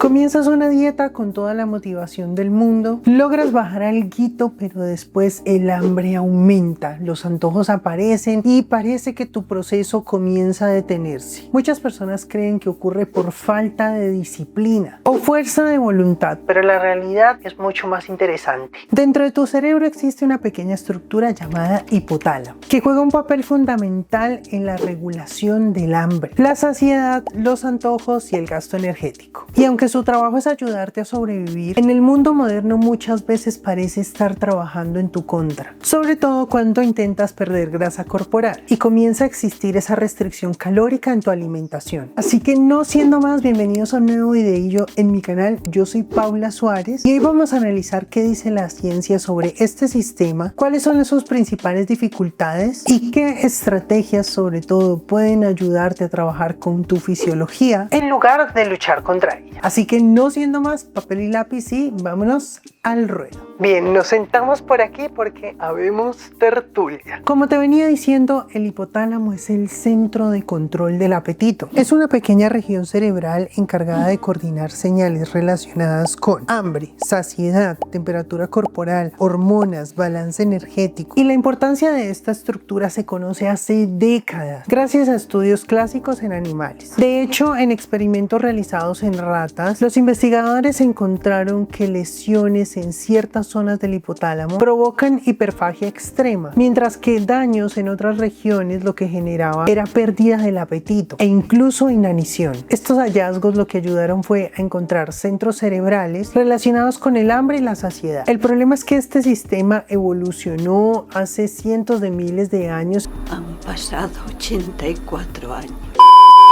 Comienzas una dieta con toda la motivación del mundo, logras bajar alguito, pero después el hambre aumenta, los antojos aparecen y parece que tu proceso comienza a detenerse. Muchas personas creen que ocurre por falta de disciplina o fuerza de voluntad, pero la realidad es mucho más interesante. Dentro de tu cerebro existe una pequeña estructura llamada hipotálamo, que juega un papel fundamental en la regulación del hambre, la saciedad, los antojos y el gasto energético. Y aunque su trabajo es ayudarte a sobrevivir, en el mundo moderno muchas veces parece estar trabajando en tu contra, sobre todo cuando intentas perder grasa corporal y comienza a existir esa restricción calórica en tu alimentación. Así que no siendo más, bienvenidos a un nuevo videillo en mi canal. Yo soy Paula Suárez y hoy vamos a analizar qué dice la ciencia sobre este sistema, cuáles son sus principales dificultades y qué estrategias sobre todo pueden ayudarte a trabajar con tu fisiología en lugar de luchar contra ella. Así que no siendo más, papel y lápiz y vámonos al ruedo. Bien, nos sentamos por aquí porque habemos tertulia. Como te venía diciendo, el hipotálamo es el centro de control del apetito. Es una pequeña región cerebral encargada de coordinar señales relacionadas con hambre, saciedad, temperatura corporal, hormonas, balance energético. Y la importancia de esta estructura se conoce hace décadas, gracias a estudios clásicos en animales. De hecho, en experimentos realizados en ratas, los investigadores encontraron que lesiones en ciertas zonas del hipotálamo provocan hiperfagia extrema, mientras que daños en otras regiones lo que generaba era pérdida del apetito e incluso inanición. Estos hallazgos lo que ayudaron fue a encontrar centros cerebrales relacionados con el hambre y la saciedad. El problema es que este sistema evolucionó hace cientos de miles de años. Han pasado 84 años.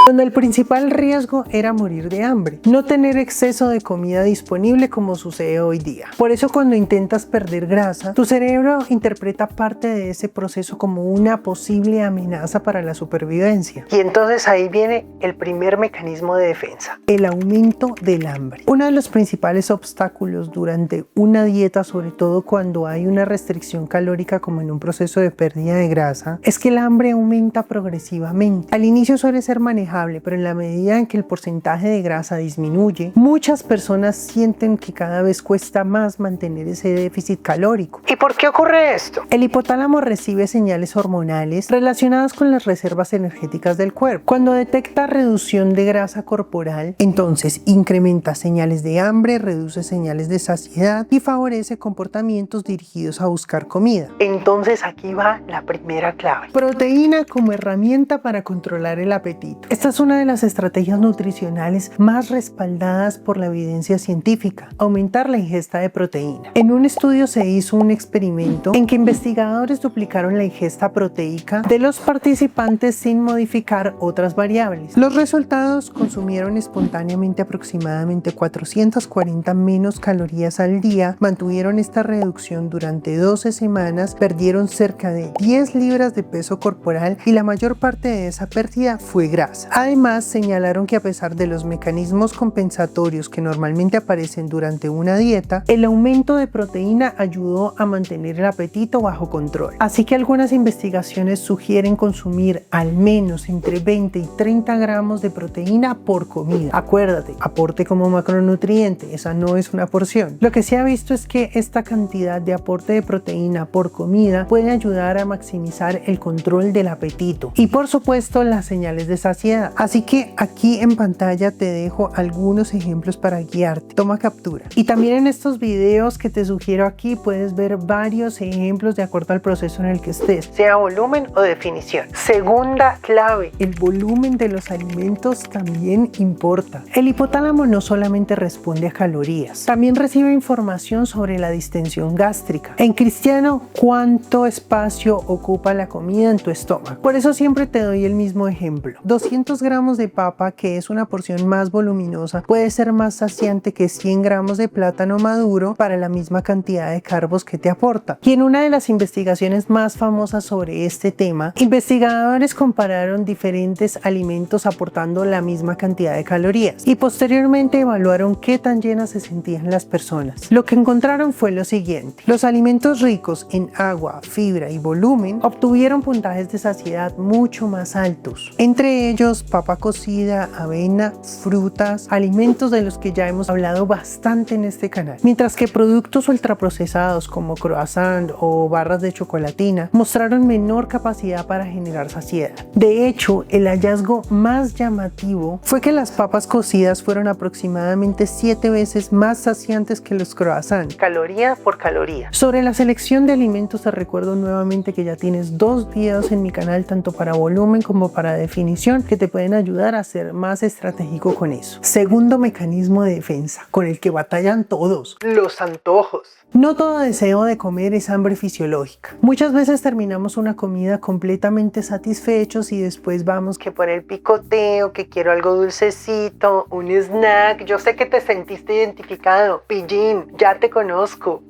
Donde el principal riesgo era morir de hambre, no tener exceso de comida disponible como sucede hoy día. Por eso cuando intentas perder grasa, tu cerebro interpreta parte de ese proceso como una posible amenaza para la supervivencia. Y entonces ahí viene el primer mecanismo de defensa, el aumento del hambre. Uno de los principales obstáculos durante una dieta, sobre todo cuando hay una restricción calórica como en un proceso de pérdida de grasa, es que el hambre aumenta progresivamente. Al inicio suele ser manejable, pero en la medida en que el porcentaje de grasa disminuye, muchas personas sienten que cada vez cuesta más mantener ese déficit calórico. ¿Y por qué ocurre esto? El hipotálamo recibe señales hormonales relacionadas con las reservas energéticas del cuerpo. Cuando detecta reducción de grasa corporal, entonces incrementa señales de hambre, reduce señales de saciedad y favorece comportamientos dirigidos a buscar comida. Entonces aquí va la primera clave: proteína como herramienta para controlar el apetito. Esta es una de las estrategias nutricionales más respaldadas por la evidencia científica: aumentar la ingesta de proteína. En un estudio se hizo un experimento en que investigadores duplicaron la ingesta proteica de los participantes sin modificar otras variables. Los resultados: consumieron espontáneamente aproximadamente 440 menos calorías al día, mantuvieron esta reducción durante 12 semanas, perdieron cerca de 10 libras de peso corporal y la mayor parte de esa pérdida fue grasa. Además, señalaron que a pesar de los mecanismos compensatorios que normalmente aparecen durante una dieta, el aumento de proteína ayudó a mantener el apetito bajo control. Así que algunas investigaciones sugieren consumir al menos entre 20 y 30 gramos de proteína por comida. Acuérdate, aporte como macronutriente, esa no es una porción. Lo que se ha visto es que esta cantidad de aporte de proteína por comida puede ayudar a maximizar el control del apetito y por supuesto las señales de saciedad. Así que aquí en pantalla te dejo algunos ejemplos para guiarte. Toma captura. Y también en estos videos que te sugiero aquí puedes ver varios ejemplos de acuerdo al proceso en el que estés, sea volumen o definición. Segunda clave: el volumen de los alimentos también importa. El hipotálamo no solamente responde a calorías, también recibe información sobre la distensión gástrica. En cristiano, ¿cuánto espacio ocupa la comida en tu estómago? Por eso siempre te doy el mismo ejemplo. 200 gramos de papa, que es una porción más voluminosa, puede ser más saciante que 100 gramos de plátano maduro para la misma cantidad de carbos que te aporta. Y en una de las investigaciones más famosas sobre este tema, investigadores compararon diferentes alimentos aportando la misma cantidad de calorías y posteriormente evaluaron qué tan llenas se sentían las personas. Lo que encontraron fue lo siguiente: los alimentos ricos en agua, fibra y volumen obtuvieron puntajes de saciedad mucho más altos, entre ellos papa cocida, avena, frutas, alimentos de los que ya hemos hablado bastante en este canal. Mientras que productos ultraprocesados como croissant o barras de chocolatina mostraron menor capacidad para generar saciedad. De hecho, el hallazgo más llamativo fue que las papas cocidas fueron aproximadamente 7 veces más saciantes que los croissants, caloría por caloría. Sobre la selección de alimentos te recuerdo nuevamente que ya tienes 2 videos en mi canal, tanto para volumen como para definición, que te pueden ayudar a ser más estratégico con eso. Segundo mecanismo de defensa, con el que batallan todos: los antojos. No todo deseo de comer es hambre fisiológica. Muchas veces terminamos una comida completamente satisfechos y después vamos que por el picoteo, que quiero algo dulcecito, un snack. Yo sé que te sentiste identificado. Pillín, ya te conozco.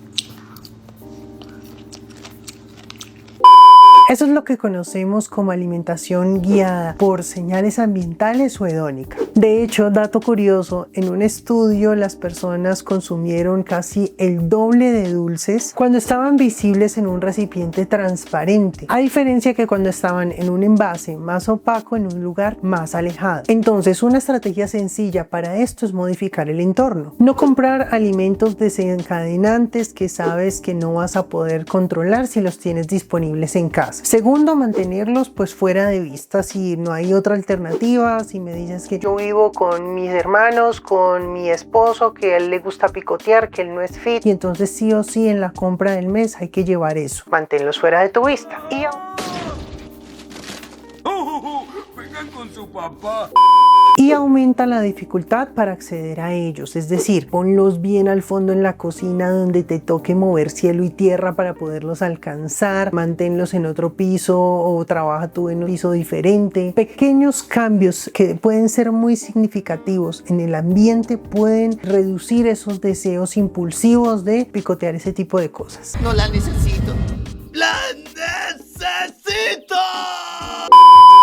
Eso es lo que conocemos como alimentación guiada por señales ambientales o hedónica. De hecho, dato curioso, en un estudio las personas consumieron casi el doble de dulces cuando estaban visibles en un recipiente transparente, a diferencia que cuando estaban en un envase más opaco en un lugar más alejado. Entonces, una estrategia sencilla para esto es modificar el entorno. No comprar alimentos desencadenantes que sabes que no vas a poder controlar si los tienes disponibles en casa. Segundo, mantenerlos pues fuera de vista si no hay otra alternativa. Si me dices que yo vivo con mis hermanos, con mi esposo, que a él le gusta picotear, que él no es fit, y entonces sí o sí en la compra del mes hay que llevar eso. Manténlos fuera de tu vista. Vengan con su papá. Y aumenta la dificultad para acceder a ellos, es decir, ponlos bien al fondo en la cocina donde te toque mover cielo y tierra para poderlos alcanzar, manténlos en otro piso o trabaja tú en un piso diferente. Pequeños cambios que pueden ser muy significativos en el ambiente pueden reducir esos deseos impulsivos de picotear ese tipo de cosas. No la necesito. ¡La necesito!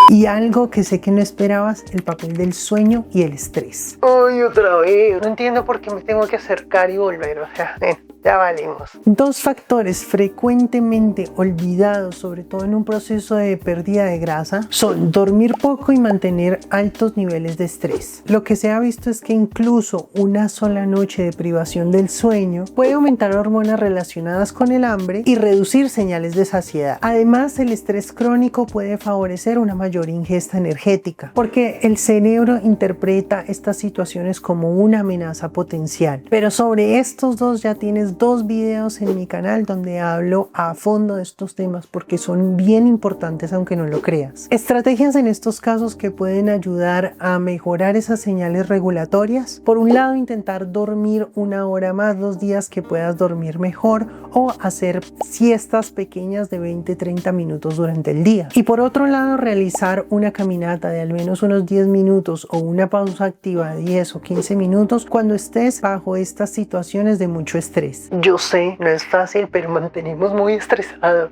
Y algo que sé que no esperabas, el papel del sueño y el estrés. Ay, otra vez. No entiendo por qué me tengo que acercar y volver. O sea, ya valimos. Dos factores frecuentemente olvidados, sobre todo en un proceso de pérdida de grasa, son dormir poco y mantener altos niveles de estrés. Lo que se ha visto es que incluso una sola noche de privación del sueño puede aumentar hormonas relacionadas con el hambre y reducir señales de saciedad. Además, el estrés crónico puede favorecer una mayor ingesta energética, porque el cerebro interpreta estas situaciones como una amenaza potencial. Pero sobre estos dos ya tienes 2 videos en mi canal donde hablo a fondo de estos temas porque son bien importantes aunque no lo creas. Estrategias en estos casos que pueden ayudar a mejorar esas señales regulatorias. Por un lado, intentar dormir 1 hora más los días que puedas dormir mejor, o hacer siestas pequeñas de 20-30 minutos durante el día. Y por otro lado, realizar una caminata de al menos unos 10 minutos o una pausa activa de 10 o 15 minutos cuando estés bajo estas situaciones de mucho estrés. Yo sé, no es fácil, pero mantenemos muy estresados.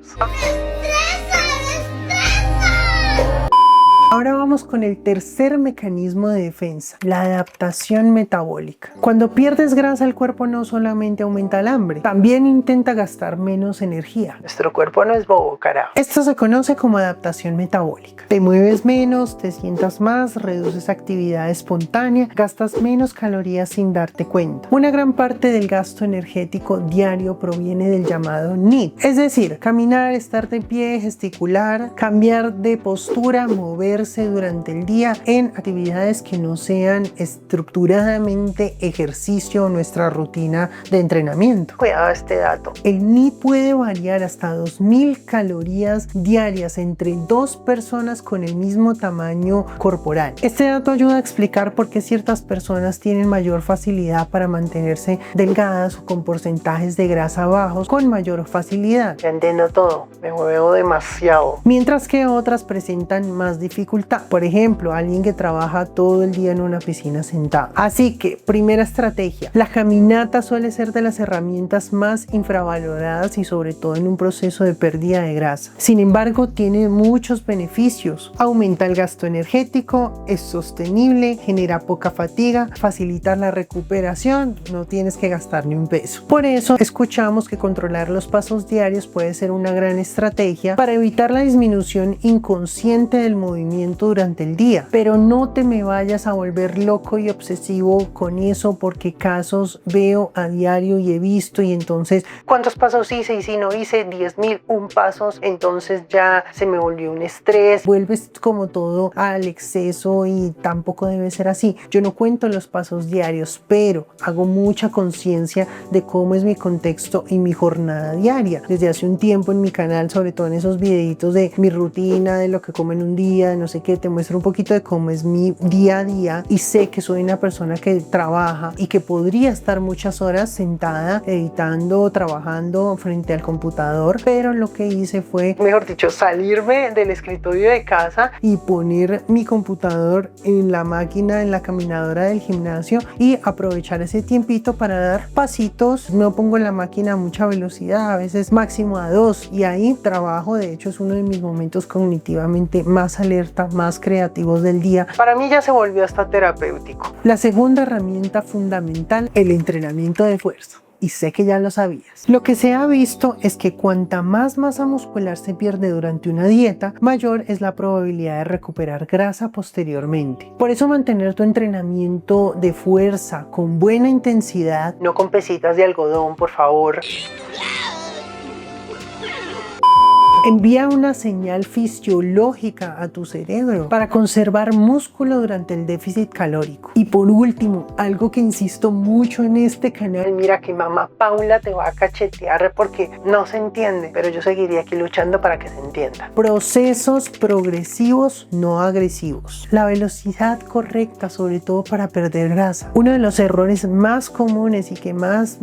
Ahora vamos con el tercer mecanismo de defensa, la adaptación metabólica. Cuando pierdes grasa, el cuerpo no solamente aumenta el hambre, también intenta gastar menos energía. Nuestro cuerpo no es bobo, carajo. Esto se conoce como adaptación metabólica. Te mueves menos, te sientas más, reduces actividad espontánea, gastas menos calorías sin darte cuenta. Una gran parte del gasto energético diario proviene del llamado NEAT, es decir, caminar, estar de pie, gesticular, cambiar de postura, mover durante el día en actividades que no sean estructuradamente ejercicio o nuestra rutina de entrenamiento. Cuidado este dato. El NEAT puede variar hasta 2000 calorías diarias entre 2 personas con el mismo tamaño corporal. Este dato ayuda a explicar por qué ciertas personas tienen mayor facilidad para mantenerse delgadas o con porcentajes de grasa bajos con mayor facilidad. Ya entiendo todo, me muevo demasiado. Mientras que otras presentan más dificultad. Por ejemplo, alguien que trabaja todo el día en una oficina sentado. Así que, primera estrategia, la caminata suele ser de las herramientas más infravaloradas y sobre todo en un proceso de pérdida de grasa. Sin embargo, tiene muchos beneficios. Aumenta el gasto energético, es sostenible, genera poca fatiga, facilita la recuperación, no tienes que gastar ni un peso. Por eso, escuchamos que controlar los pasos diarios puede ser una gran estrategia para evitar la disminución inconsciente del movimiento entrenamiento durante el día, pero no te me vayas a volver loco y obsesivo con eso, porque casos veo a diario y he visto, y entonces ¿cuántos pasos hice? Y si no hice 10.001 pasos, entonces ya se me volvió un estrés. vuelves como todo al exceso, y tampoco debe ser así. Yo no cuento los pasos diarios, pero hago mucha conciencia de cómo es mi contexto y mi jornada diaria. Desde hace un tiempo en mi canal, sobre todo en esos videitos de mi rutina, de lo que como en un día, no sé qué, te muestro un poquito de cómo es mi día a día, y sé que soy una persona que trabaja y que podría estar muchas horas sentada editando, trabajando frente al computador, pero lo que hice fue, Mejor dicho, salirme del escritorio de casa y poner mi computador en la máquina, en la caminadora del gimnasio, y aprovechar ese tiempito para dar pasitos. No pongo la máquina a mucha velocidad, a veces máximo a 2, y ahí trabajo. De hecho, es uno de mis momentos cognitivamente más alerta, más creativos del día. Para mí ya se volvió hasta terapéutico. La segunda herramienta fundamental, el entrenamiento de fuerza. Y sé que ya lo sabías. Lo que se ha visto es que cuanta más masa muscular se pierde durante una dieta, mayor es la probabilidad de recuperar grasa posteriormente. Por eso mantener tu entrenamiento de fuerza con buena intensidad, No con pesitas de algodón, por favor. envía una señal fisiológica a tu cerebro para conservar músculo durante el déficit calórico. Y por último, algo que insisto mucho en este canal, Mira que mamá Paula te va a cachetear porque no se entiende, pero yo seguiría aquí luchando para que se entienda. procesos progresivos, no agresivos. La velocidad correcta, sobre todo para perder grasa. Uno de los errores más comunes y que más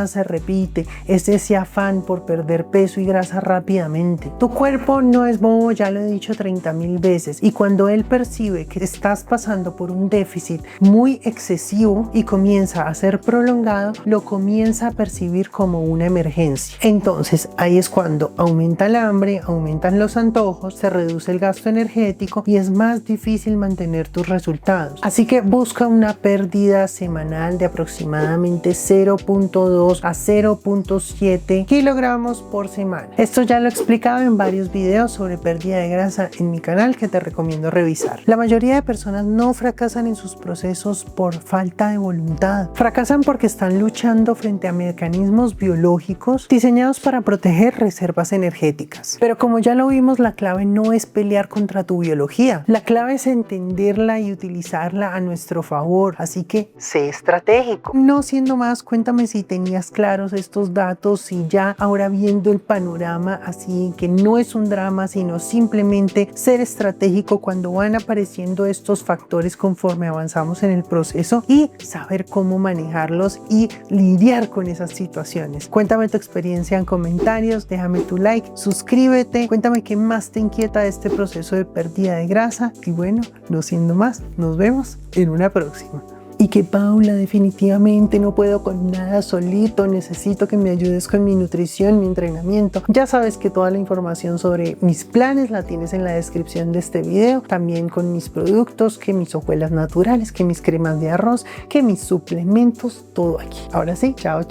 se repite es ese afán por perder peso y grasa rápidamente. Tu cuerpo no es bobo, ya lo he dicho 30.000 veces, y cuando él percibe que estás pasando por un déficit muy excesivo y comienza a ser prolongado, lo comienza a percibir como una emergencia. Entonces ahí es cuando aumenta el hambre, aumentan los antojos, se reduce el gasto energético y es más difícil mantener tus resultados. Así que busca una pérdida semanal de aproximadamente 0.2 a 0.7 kilogramos por semana. Esto ya lo explicado en varios videos sobre pérdida de grasa en mi canal que te recomiendo revisar. La mayoría de personas no fracasan en sus procesos por falta de voluntad. Fracasan porque están luchando frente a mecanismos biológicos diseñados para proteger reservas energéticas. Pero como ya lo vimos, la clave no es pelear contra tu biología. La clave es entenderla y utilizarla a nuestro favor. Así que Sé estratégico. no siendo más, cuéntame si tenías claros estos datos, y ya ahora viendo el panorama así, que no es un drama, sino simplemente ser estratégico cuando van apareciendo estos factores conforme avanzamos en el proceso, y saber cómo manejarlos y lidiar con esas situaciones. Cuéntame tu experiencia en comentarios, déjame tu like, suscríbete, cuéntame qué más te inquieta de este proceso de pérdida de grasa, y bueno, no siendo más, nos vemos en una próxima. Y que Paula, definitivamente no puedo con nada solito, necesito que me ayudes con mi nutrición, mi entrenamiento. Ya sabes que toda la información sobre mis planes la tienes en la descripción de este video, también con mis productos, que mis hojuelas naturales, que mis cremas de arroz, que mis suplementos, todo aquí. Ahora sí, chao.